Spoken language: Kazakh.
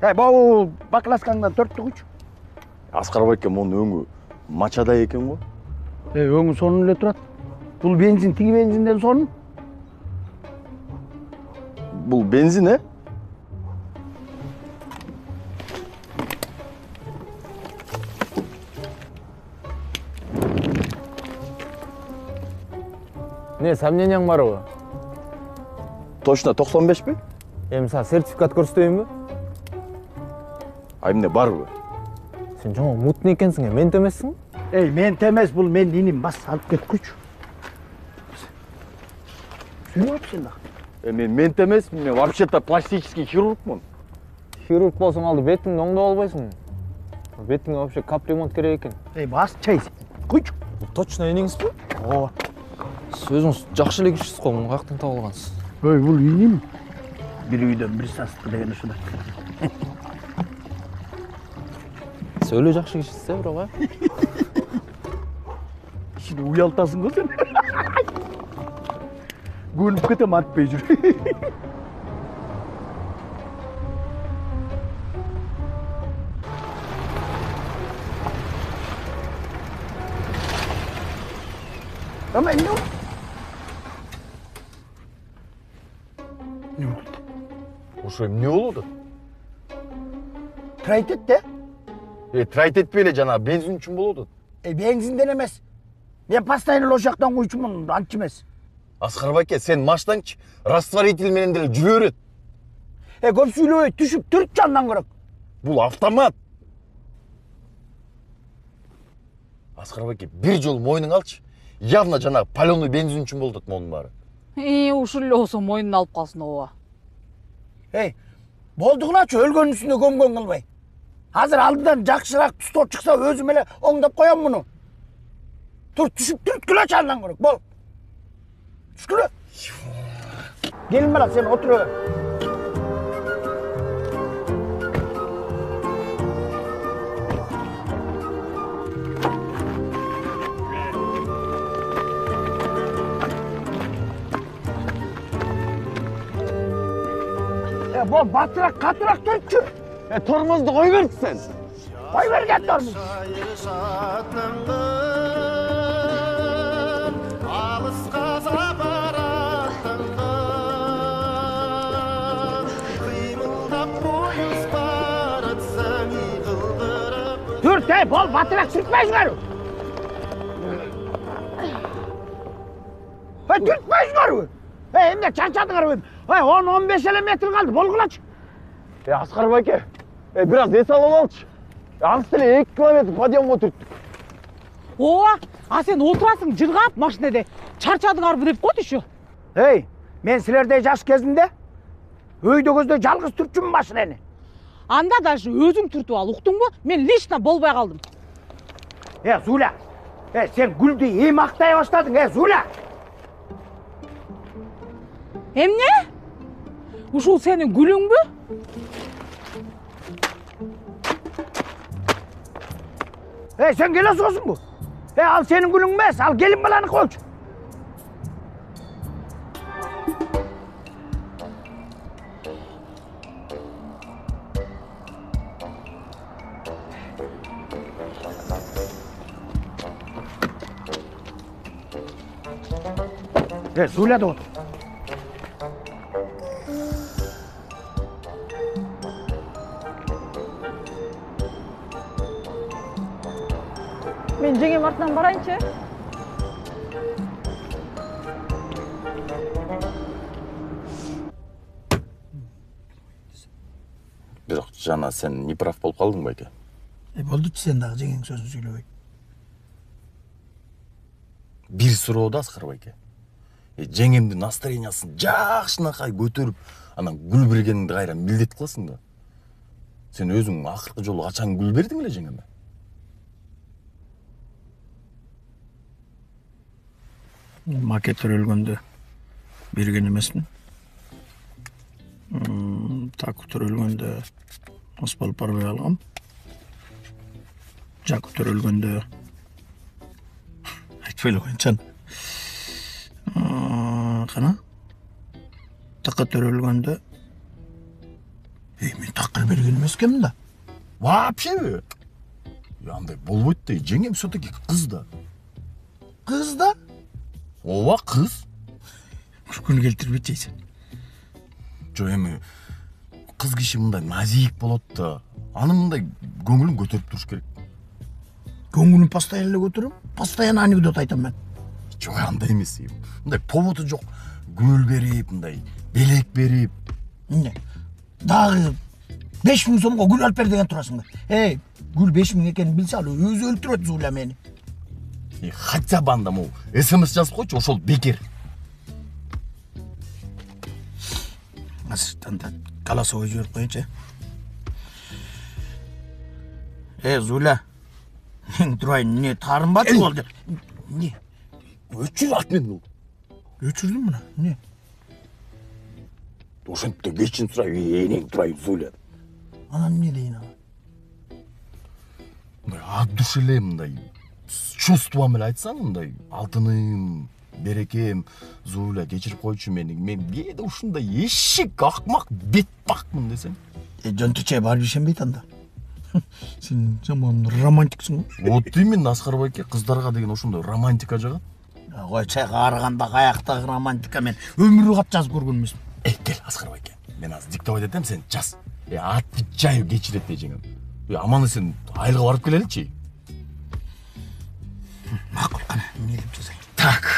Бұл бакласкаңдан 4 күч. Аскарбайке мұның өңі мачада екен ғой. Өңі сонын өле тұрады. Бұл бензин, тиги бензинден сонын. Бұл бензин, е? Не, сомненияң бар ғой? Точно 95 бе? Саған сертификат көрсетейін бе? Айымне бар бе? Сен жаңа мутный екенсің, мен темессің? Мен темес, бұл мен иним, бас алып кет күч. Сүйіп сен да. Мен темес, мен вообще-то пластический хирургмын. Хирург болсаң алды, бетіңді оңдап албайсың. Бетіңе вообще капремонт керек екен. Бас чайсың, күч. Точно енеңіз бе? О. Сөзіңіз жақсы легішсіз қой, мұны қақтың табылғансыз. Бұл иним. Bir үйден бір састық деген ұшыда. Сөйле жақсы кешісіз, бірақ, а? Şimdi uyaltasın o sen. Gülüp кетем атпай жүр. Ama ne oldu? Ne oldu? Ошо эмне болду? Trayt et de. Трайт этпей эле жана бензин үчүн болду. Benzinden emez. Ben pastayını loşaktan koyuçumun, antçı emez. Аскарбайке, сен маштанчы растворитель менен деле жүрө берет. Көп сүйлөбөй, түшүп түрт жандан көрөк. Бул автомат. Аскарбайке, бир жол мойнуң алчы. Явно жана паленый бензин үчүн болду монун баары. Ушул эле болсо мойнуна алып калсын ооба. Болдугуначы өлгөнүн үстүнө көмгөн кылбай. Азыр алдыдан жакшыраак түстөр чыкса өзүм эле оңдоп коем муну. Тур түшүп түрткүлө жандан көрөк, бол. Түшкүлө. Келин бала, сен отур. Бол батыраак, катыраак түртчү. Тормозду кой берди сен. Кой берген тормоз. Türt, bol batırak sürtmezler. Türtmezler. Hem de çarçadılar. 10-15 metre kaldı, bol kulaç. Аскарбайке, biraz ес алып алчы. Анысы деле 2 километр подъемго түрттүк. Ооба, сен отурасың жыргап машинеде. Чарчадыңарбы деп койдучу. Мен силердей жаш кезимде өйдө көздө жалгыз түртчүмүн машинени. Анда даже өзүң түртүп ал, уктуңбу? Мен лично болбой калдым. Зуля, сен гүлдү эми актай баштадың, Зуля. Эмне? Ушул сенин гүлүңбү? Sen gele soğusun bu. Al senin gülün mes, al gelin balanı koç. Zula da otur. Мен жеңем артынан барайынчы. Бирок жана сен неправ болуп калдың байке. Болдучу сен дагы жеңең сөзүн сүйлөбөй. Бир суроодо Аскарбайке. Жеңемдин настроениясын жакшынакай көтөрүп, анан гүл бергениңди кайра милдет кыласың да. Сен өзүң акыркы жолу качан гүл бердиң эле жеңеме? Maket örülgünde bergen emesmin. Takut örülgünde asbal parvay algam. Jakut örülgünde aytpaylı koyuncan. Kana? Takat örülgünde men takıl берген емес екенмін да. Вообще андай болбойт да. Жеңем все-таки кыз да. Кыз да? Ооба, кыз. Күлкүнү келтирбейт жейсің. Жо эми кыз киши мындай назик болот да. Анын мындай көңүлүн көтөрүп туруш керек. Көңүлүн постоянно эле көтөрөм. Постоянно анекдот айтам мен. Жок, андай эмес. Мындай поводу жок. Гүл берип, мындай белек берип. Эмне? Дагы 5000 сомго гүл алып бер деген турасың да. Эй, гүл 5000 экенин билсе ал өзү өлтүрөт Зуля мени. Хотя бы анда могу СМС жазып койчу, ошол бекер. Азыр анда голосовой жиберип коеюнчу. Зуля. Мен турайын, не таарынбачы болду? Не? Өчүр атмен. Өчүрдүм мына. Не? Ошентип кечирим сурайбы, энең турайын Зуля. Анан эмне дейин ага? Мындай от души эле мындай чувством эле айтсаң, мындай алтыным, берекем, Зуля кечирип койчу мени. Мен кээде ушундай эшик, акмак, бетбакмын десең. Жонтучай барып ишенбейт анда. Сен жаман романтиксиң го. Вот именно Аскар байке, кыздарга деген ошондой романтика жагат. Кой чайга арыганда каяктагы романтика, мен өмүрү кат жазып көргөн эмесмин. Кел Аскар байке. Мен азыр диктовать этем, сен жаз. Атты жайып кечирет жеңем. Аман сен айылга барып келеличи. Макул, кана эмне деп жазайын? Так.